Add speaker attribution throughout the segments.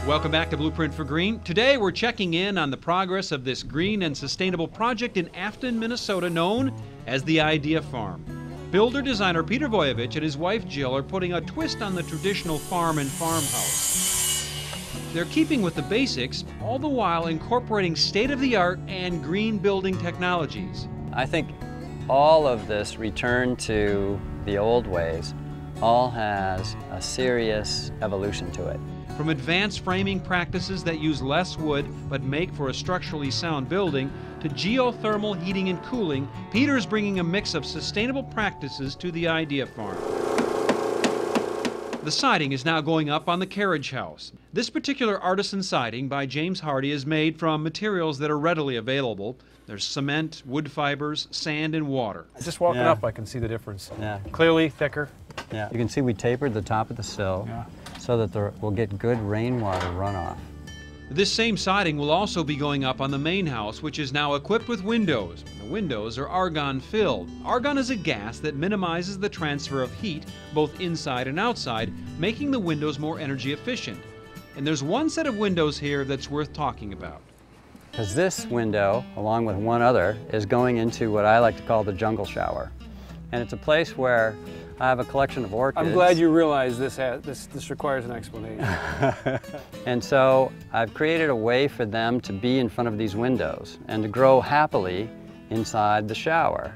Speaker 1: Welcome back to Blueprint for Green. Today we're checking in on the progress of this green and sustainable project in Afton, Minnesota, known as the Idea Farm. Builder-designer Peter Vujovich and his wife Jill are putting a twist on the traditional farm and farmhouse. They're keeping with the basics, all the while incorporating state-of-the-art and green building technologies.
Speaker 2: I think all of this return to the old ways all has a serious evolution to it.
Speaker 1: From advanced framing practices that use less wood but make for a structurally sound building, to geothermal heating and cooling, Peter's bringing a mix of sustainable practices to the Idea Farm. The siding is now going up on the carriage house. This particular artisan siding by James Hardy is made from materials that are readily available. There's cement, wood fibers, sand, and water.
Speaker 3: Just walking up, I can see the difference.
Speaker 2: Yeah.
Speaker 3: Clearly thicker.
Speaker 2: Yeah. You can see we tapered the top of the sill so that we'll get good rainwater runoff.
Speaker 1: This same siding will also be going up on the main house, which is now equipped with windows. The windows are argon-filled. Argon is a gas that minimizes the transfer of heat, both inside and outside, making the windows more energy efficient. And there's one set of windows here that's worth talking about.
Speaker 2: Because this window, along with one other, is going into what I like to call the jungle shower. And it's a place where I have a collection of orchids.
Speaker 3: I'm glad you realize this requires an explanation.
Speaker 2: And so I've created a way for them to be in front of these windows and to grow happily inside the shower.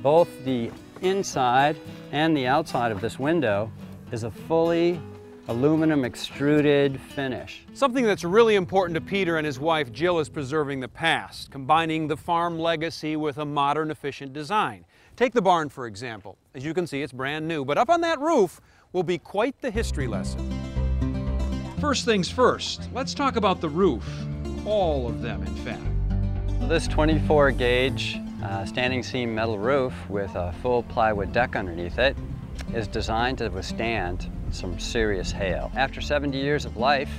Speaker 2: Both the inside and the outside of this window is a fully aluminum extruded finish.
Speaker 3: Something that's really important to Peter and his wife Jill is preserving the past, combining the farm legacy with a modern, efficient design. Take the barn, for example. As you can see, it's brand new, but up on that roof will be quite the history lesson.
Speaker 1: First things first, let's talk about the roof. All of them, in fact.
Speaker 2: This 24 gauge standing seam metal roof with a full plywood deck underneath it is designed to withstand some serious hail. After 70 years of life,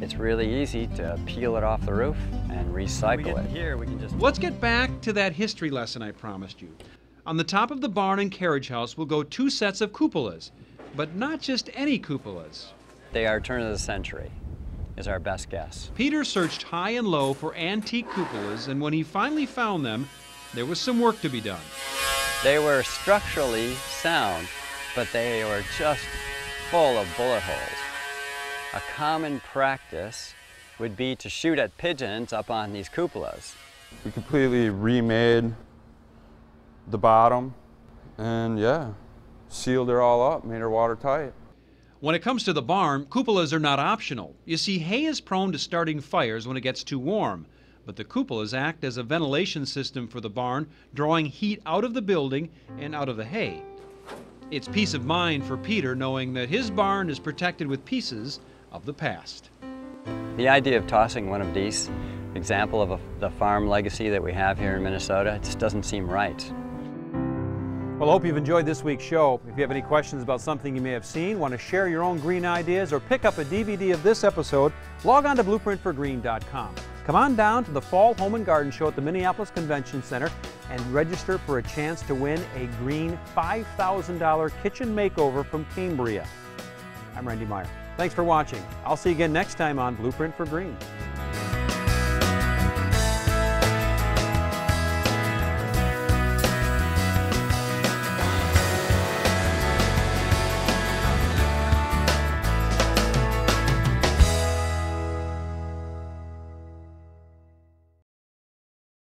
Speaker 2: it's really easy to peel it off the roof and recycle it. Here, we can just...
Speaker 1: Let's get back to that history lesson I promised you. On the top of the barn and carriage house will go 2 sets of cupolas, but not just any cupolas.
Speaker 2: They are turn of the century, is our best guess.
Speaker 1: Peter searched high and low for antique cupolas, and when he finally found them, there was some work to be done.
Speaker 2: They were structurally sound, but they were just full of bullet holes. A common practice would be to shoot at pigeons up on these cupolas.
Speaker 4: We completely remade the bottom and sealed her all up, made her watertight.
Speaker 1: When it comes to the barn, cupolas are not optional. You see, hay is prone to starting fires when it gets too warm, but the cupolas act as a ventilation system for the barn, drawing heat out of the building and out of the hay. It's peace of mind for Peter knowing that his barn is protected with pieces of the past.
Speaker 2: The idea of tossing one of these, example of the farm legacy that we have here in Minnesota, it just doesn't seem right.
Speaker 3: Well, I hope you've enjoyed this week's show. If you have any questions about something you may have seen, want to share your own green ideas, or pick up a DVD of this episode, log on to blueprintforgreen.com. Come on down to the Fall Home and Garden Show at the Minneapolis Convention Center and register for a chance to win a green $5,000 kitchen makeover from Cambria. I'm Randy Meyer. Thanks for watching. I'll see you again next time on Blueprint for Green.